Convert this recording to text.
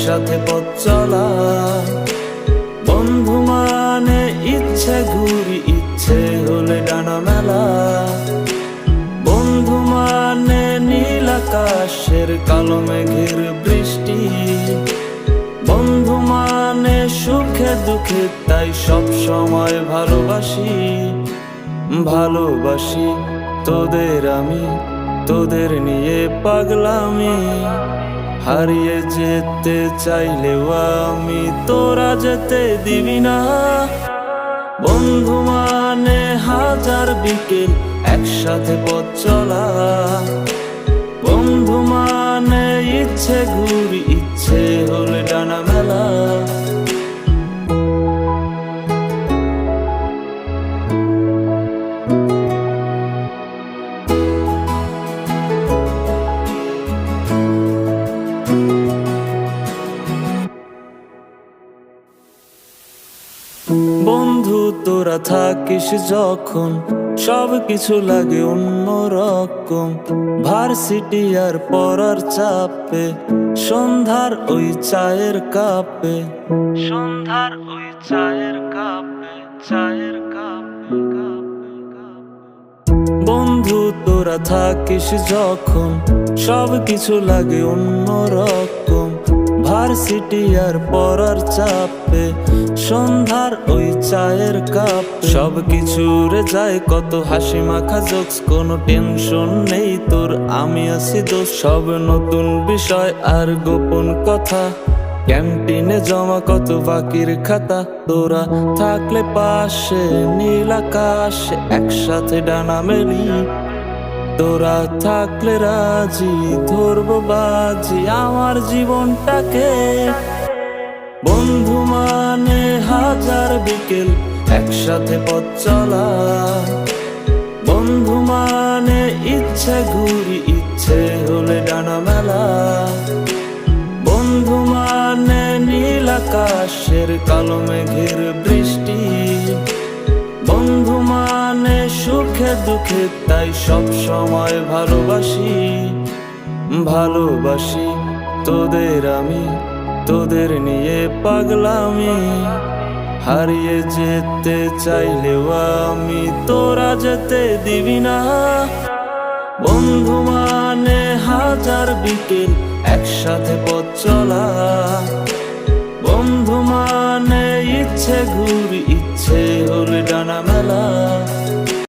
একসাথে পথ চলা। বন্ধু মানে ইচ্ছে ঘুরি, ইচ্ছে হলে ডানা মেলা। বন্ধু মানে নীল আকাশের কালো মেঘের বৃষ্টি। বন্ধু মানে সুখে দুঃখে তাই সব সময় ভালোবাসি। ভালোবাসি তোদের আমি, তোদের নিয়ে পাগলামি। হারিয়ে যেতে চাইলেও আমি, তোরা যেতে দিবি না। বন্ধু মানে হাজার বিকেল একসাথে পথ চলা। বন্ধু মানে ইচ্ছে ঘুরি, ইচ্ছে হলে ডানা মেলা। বন্ধু তোরা থাকিস যখন সব কিছু লাগে অন্যরকম। ভার্সিটি আর পড়ার চাপে, সন্ধ্যার ওই চায়ের কাপে, সন্ধ্যার ওই চায়ের কাপে, চায়ের কাপে। বন্ধু তোরা থাকিস যখন সব কিছু লাগে অন্যরকম। ভার্সিটি আর পড়ার চাপে, সন্ধ্যার ওই চায়ের কাপ। সব কিছুরে যায় কত হাসি মাখা জোকস, কোনো টেনশন নেই তোর, আমি আছি দোষ। সব নতুন বিষয় আর গোপন কথা, ক্যান্টিনে জমা কত বাকির খাতা। তোরা থাকলে পাশে নীল আকাশে একসাথে ডানা মেলি। তোরা থাকলে রাজি ধরবো বাজি আমার জীবনটাকে। বন্ধু মানে হাজার বিকেল একসাথে পথ চলা। বন্ধু মানে ইচ্ছে ঘুরি, ইচ্ছে হলে ডানা মেলা। বন্ধু মানে নীল আকাশের কালো মেঘের বৃষ্টি। বন্ধু মানে সুখে দুঃখে তাই সব সময় ভালোবাসি। ভালোবাসি তোদের আমি, তোদের নিয়ে পাগলামি। হারিয়ে যেতে চাইলেও আমি, তোরা যেতে দিবি না। বন্ধু মানে হাজার বিকেল একসাথে পথ চলা। বন্ধু মানে ইচ্ছে ঘুরি, ইচ্ছে হলে ডানা মেলা।